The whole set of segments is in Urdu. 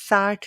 60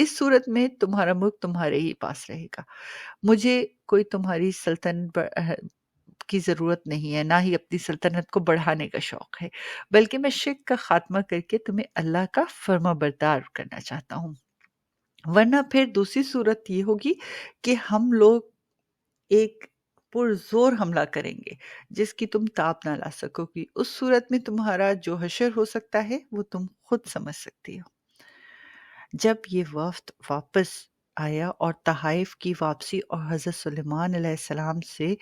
اس صورت میں تمہارا ملک تمہارے ہی پاس رہے گا۔ مجھے کوئی تمہاری سلطنت کی ضرورت نہیں ہے، نہ ہی اپنی سلطنت کو بڑھانے کا شوق ہے، بلکہ میں شرک کا خاتمہ کر کے تمہیں اللہ کا فرما بردار کرنا چاہتا ہوں۔ ورنہ پھر دوسری صورت یہ ہوگی کہ ہم لوگ ایک پرزور حملہ کریں گے جس کی تم تاب نہ لا سکو گی۔ اس صورت میں تمہارا جو حشر ہو سکتا ہے وہ تم خود سمجھ سکتی ہو۔ جب یہ وفد واپس آیا اور تحائف کی واپسی اور حضرت سلیمان علیہ السلام سے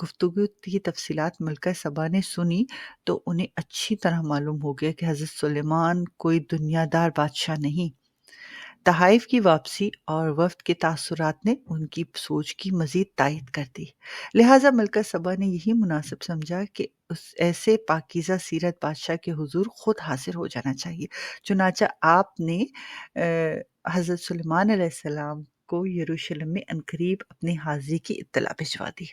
گفتگو کی تفصیلات ملکہ سبا نے سنی تو انہیں اچھی طرح معلوم ہو گیا کہ حضرت سلیمان کوئی دنیا دار بادشاہ نہیں۔ تحائف کی واپسی اور وفد کے تاثرات نے ان کی سوچ کی مزید تائید کر دی، لہٰذا ملکہ سبا نے یہی مناسب سمجھا کہ اس ایسے پاکیزہ سیرت بادشاہ کے حضور خود حاضر ہو جانا چاہیے۔ چنانچہ آپ نے حضرت سلیمان علیہ السلام کو یروشلم میں عنقریب اپنی حاضری کی اطلاع بھجوا دی۔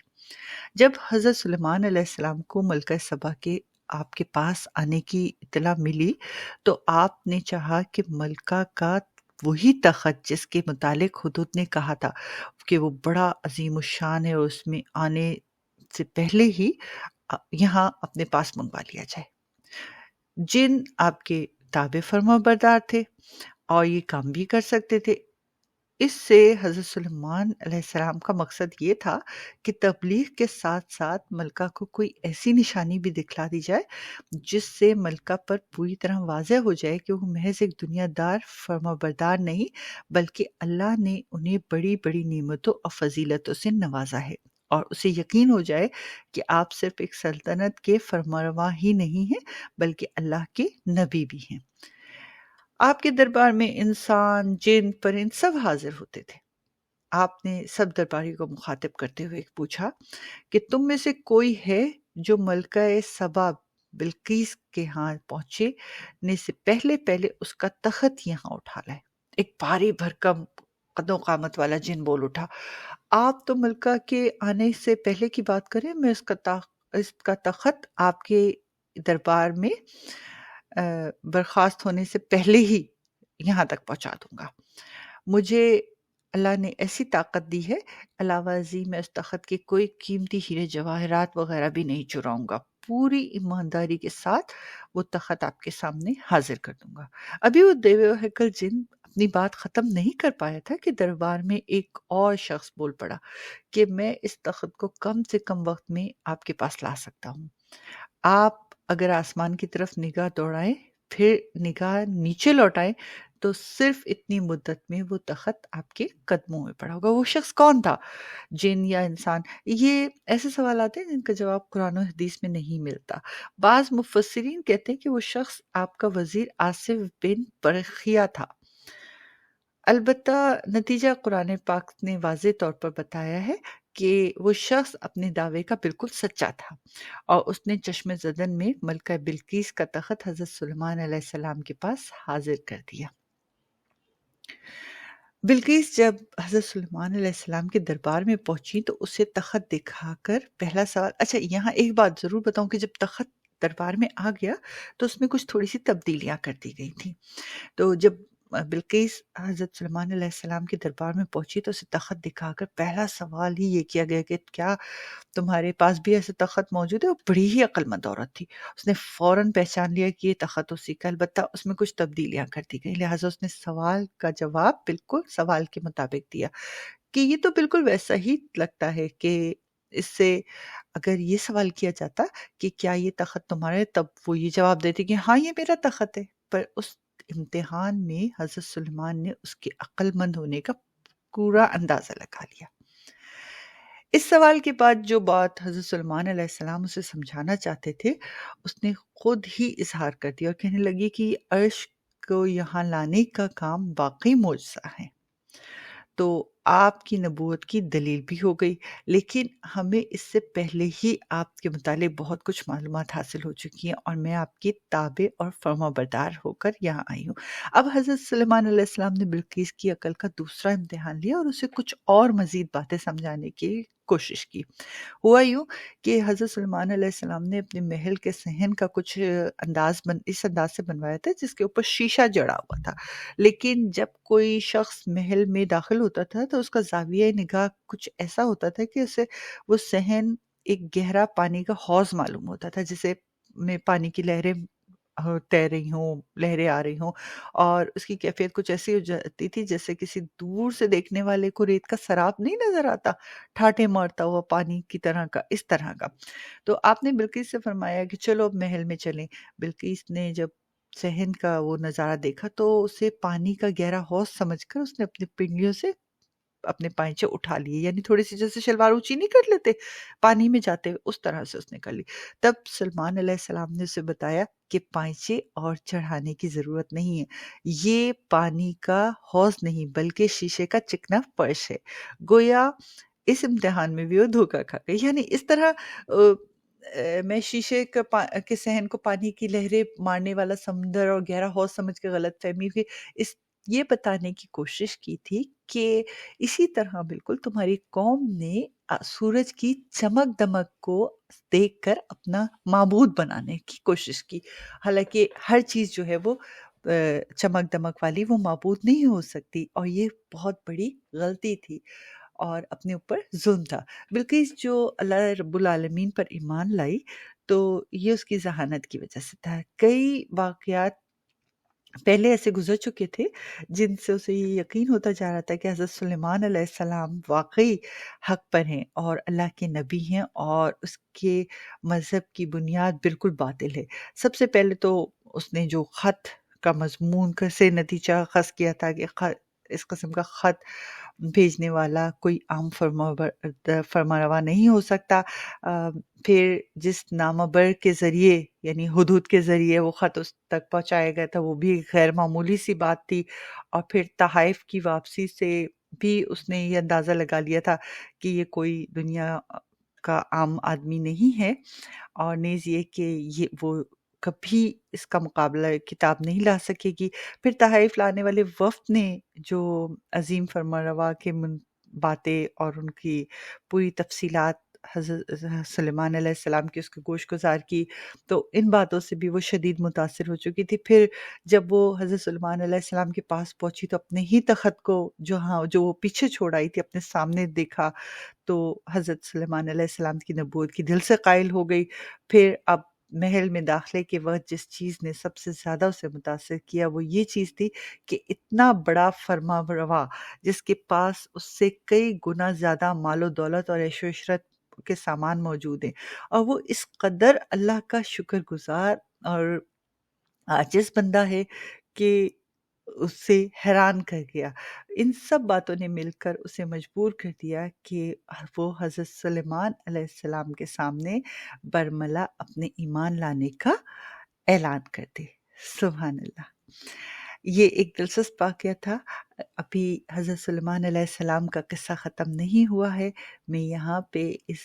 جب حضرت سلیمان علیہ السلام کو ملکہ سبا کے آپ کے پاس آنے کی اطلاع ملی تو آپ نے چاہا کہ ملکہ کا وہی تخت جس کے متعلق حدود نے کہا تھا کہ وہ بڑا عظیم الشان ہے اور اس میں آنے سے پہلے ہی یہاں اپنے پاس منگوا لیا جائے۔ جن آپ کے تابع فرما بردار تھے اور یہ کام بھی کر سکتے تھے۔ اس سے حضرت سلیمان علیہ السلام کا مقصد یہ تھا کہ تبلیغ کے ساتھ ساتھ ملکہ کو کوئی ایسی نشانی بھی دکھلا دی جائے جس سے ملکہ پر پوری طرح واضح ہو جائے کہ وہ محض ایک دنیا دار فرما بردار نہیں بلکہ اللہ نے انہیں بڑی بڑی نعمتوں اور فضیلتوں سے نوازا ہے، اور اسے یقین ہو جائے کہ آپ صرف ایک سلطنت کے فرمانروا ہی نہیں ہیں بلکہ اللہ کے نبی بھی ہیں۔ آپ کے دربار میں انسان، جن، پرند سب حاضر ہوتے تھے۔ آپ نے سب درباری کو مخاطب کرتے ہوئے پوچھا کہ تم میں سے کوئی ہے جو ملکہ سبا بلقیس کے ہاں پہنچنے سے پہلے اس کا تخت یہاں اٹھا لائے۔ ایک بھاری بھرکم قد و قامت والا جن بول اٹھا، آپ تو ملکہ کے آنے سے پہلے کی بات کریں، میں اس کا تخت آپ کے دربار میں برخاست ہونے سے پہلے ہی یہاں تک پہنچا دوں گا۔ مجھے اللہ نے ایسی طاقت دی ہے، علاوہ ازیں میں اس تخت کے کوئی قیمتی ہیرے جواہرات وغیرہ بھی نہیں چراؤں گا، پوری ایمانداری کے ساتھ وہ تخت آپ کے سامنے حاضر کر دوں گا۔ ابھی وہ دیو ہیکل جن اپنی بات ختم نہیں کر پایا تھا کہ دربار میں ایک اور شخص بول پڑا کہ میں اس تخت کو کم سے کم وقت میں آپ کے پاس لا سکتا ہوں۔ آپ اگر آسمان کی طرف نگاہ دوڑائیں پھر نگاہ نیچے لوٹائیں تو صرف اتنی مدت میں وہ تخت آپ کے قدموں میں پڑا ہوگا۔ وہ شخص کون تھا؟ جن یا انسان؟ یہ ایسے سوالات ہیں جن کا جواب قرآن و حدیث میں نہیں ملتا۔ بعض مفسرین کہتے ہیں کہ وہ شخص آپ کا وزیر آصف بن برخیہ تھا۔ البتہ نتیجہ قرآن پاک نے واضح طور پر بتایا ہے کہ وہ شخص اپنے دعوے کا بالکل سچا تھا، اور اس نے چشم زدن میں ملکہ بلقیس کا تخت حضرت سلیمان علیہ السلام کے پاس حاضر کر دیا۔ بلقیس جب حضرت سلیمان علیہ السلام کے دربار میں پہنچی تو اسے تخت دکھا کر پہلا سوال، اچھا یہاں ایک بات ضرور بتاؤں کہ جب تخت دربار میں آ گیا تو اس میں کچھ تھوڑی سی تبدیلیاں کر دی گئی تھیں۔ تو جب بلقیس حضرت سلیمان علیہ السلام کے دربار میں پہنچی تو اسے تخت دکھا کر پہلا سوال ہی یہ کیا گیا کہ کیا تمہارے پاس بھی ایسے تخت موجود ہے؟ وہ بڑی ہی عقل مند عورت تھی، اس نے فوراً پہچان لیا کہ یہ تخت اسی کا، البتہ اس میں کچھ تبدیلیاں کر دی گئی، لہٰذا اس نے سوال کا جواب بالکل سوال کے مطابق دیا کہ یہ تو بالکل ویسا ہی لگتا ہے کہ اس سے اگر یہ سوال کیا جاتا کہ کیا یہ تخت تمہارا ہے، تب وہ یہ جواب دیتی کہ ہاں یہ میرا تخت ہے۔ پر اس امتحان میں حضرت سلیمان نے اس کے عقل مند ہونے کا پورا اندازہ لگا لیا۔ اس سوال کے بعد جو بات حضرت سلیمان علیہ السلام اسے سمجھانا چاہتے تھے اس نے خود ہی اظہار کر دیا اور کہنے لگی کہ یہ عرش کو یہاں لانے کا کام واقعی معجزہ ہے، تو آپ کی نبوت کی دلیل بھی ہو گئی، لیکن ہمیں اس سے پہلے ہی آپ کے متعلق بہت کچھ معلومات حاصل ہو چکی ہیں اور میں آپ کی تابع اور فرما بردار ہو کر یہاں آئی ہوں۔ اب حضرت سلیمان علیہ السلام نے بلقیس کی عقل کا دوسرا امتحان لیا اور اسے کچھ اور مزید باتیں سمجھانے کی کوشش کی۔ ہوا یوں کہ حضرت سلیمان علیہ السلام نے اپنے محل کے صحن کا کچھ اس انداز سے بنوایا تھا جس کے اوپر شیشہ جڑا ہوا تھا، لیکن جب کوئی شخص محل میں داخل ہوتا تھا تو اس کا زاویہ نگاہ کچھ ایسا ہوتا تھا کہ اسے وہ صحن ایک گہرا پانی کا حوض معلوم ہوتا تھا، جسے میں پانی کی لہریں تیر رہی ہوں، لہریں آ رہی ہوں، اور اس کی کیفیت کچھ ایسی ہو جاتی تھی جیسے کسی دور سے دیکھنے والے کو ریت کا سراب نہیں نظر آتا، ٹھاٹھے مارتا ہوا پانی کی طرح کا، اس طرح کا۔ تو آپ نے بلقیس سے فرمایا کہ چلو اب محل میں چلیں۔ بلقیس نے جب صحن کا وہ نظارہ دیکھا تو اسے پانی کا گہرا حوض سمجھ کر اس نے اپنی پنڈلیوں سے اپنے پائنچے اٹھا لیے، یعنی تھوڑی سی جیسے شلوار اونچی نہیں کر لیتے پانی میں جاتے ہوئے، اس طرح سے اس نے کر لی۔ تب سلمان علیہ السلام نے اسے بتایا کہ پائنچے اور چڑھانے کی ضرورت نہیں ہے، یہ پانی کا حوض نہیں بلکہ شیشے کا چکنا فرش ہے۔ گویا اس امتحان میں بھی وہ دھوکا کھا گئی، یعنی اس طرح میں شیشے کے صحن کو پانی کی لہریں مارنے والا سمندر اور گہرا حوض سمجھ کے غلط فہمی ہوئی، اس یہ بتانے کی کوشش کی تھی کہ اسی طرح بالکل تمہاری قوم نے سورج کی چمک دمک کو دیکھ کر اپنا معبود بنانے کی کوشش کی، حالانکہ ہر چیز جو ہے وہ چمک دمک والی وہ معبود نہیں ہو سکتی، اور یہ بہت بڑی غلطی تھی اور اپنے اوپر ظلم تھا۔ بلقیس جو اللہ رب العالمین پر ایمان لائی تو یہ اس کی ذہانت کی وجہ سے تھا۔ کئی واقعات پہلے ایسے گزر چکے تھے جن سے اسے یہ یقین ہوتا جا رہا تھا کہ حضرت سلیمان علیہ السلام واقعی حق پر ہیں اور اللہ کے نبی ہیں، اور اس کے مذہب کی بنیاد بالکل باطل ہے۔ سب سے پہلے تو اس نے جو خط کا مضمون سے نتیجہ خاص کیا تھا کہ اس قسم کا خط بھیجنے والا کوئی عام فرمانروا نہیں ہو سکتا۔ پھر جس نامبر کے ذریعے یعنی ہدہد کے ذریعے وہ خط اس تک پہنچایا گیا تھا وہ بھی غیر معمولی سی بات تھی، اور پھر تحائف کی واپسی سے بھی اس نے یہ اندازہ لگا لیا تھا کہ یہ کوئی دنیا کا عام آدمی نہیں ہے، اور نیز یہ کہ وہ کبھی اس کا مقابلہ کتاب نہیں لا سکے گی۔ پھر تحائف لانے والے وفد نے جو عظیم فرمانروا کے باتیں اور ان کی پوری تفصیلات حضرت سلیمان علیہ السلام کی اس کے گوش گزار کی، تو ان باتوں سے بھی وہ شدید متاثر ہو چکی تھی۔ پھر جب وہ حضرت سلیمان علیہ السلام کے پاس پہنچی تو اپنے ہی تخت کو جو وہ پیچھے چھوڑ آئی تھی اپنے سامنے دیکھا، تو حضرت سلیمان علیہ السلام کی نبوت کی دل سے قائل ہو گئی۔ پھر اب محل میں داخلے کے وقت جس چیز نے سب سے زیادہ اسے متاثر کیا وہ یہ چیز تھی کہ اتنا بڑا فرمانروا جس کے پاس اس سے کئی گنا زیادہ مال و دولت اور عیش و عشرت کے سامان موجود ہیں، اور وہ اس قدر اللہ کا شکر گزار اور عاجز بندہ ہے کہ اسے حیران کر گیا۔ ان سب باتوں نے مل کر اسے مجبور کر دیا کہ وہ حضرت سلیمان علیہ السلام کے سامنے برملا اپنے ایمان لانے کا اعلان کر دے۔ سبحان اللہ۔ یہ ایک دلچسپ واقعہ تھا۔ ابھی حضرت سلیمان علیہ السلام کا قصہ ختم نہیں ہوا ہے، میں یہاں پہ اس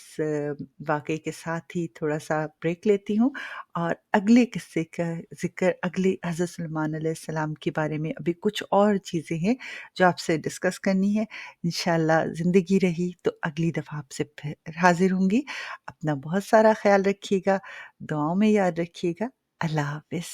واقعے کے ساتھ ہی تھوڑا سا بریک لیتی ہوں، اور اگلے قصے کا ذکر اگلے حضرت سلیمان علیہ السلام کے بارے میں ابھی کچھ اور چیزیں ہیں جو آپ سے ڈسکس کرنی ہے۔ انشاءاللہ زندگی رہی تو اگلی دفعہ آپ سے پھر حاضر ہوں گی۔ اپنا بہت سارا خیال رکھیے گا، دعاؤں میں یاد رکھیے گا۔ اللہ حافظ۔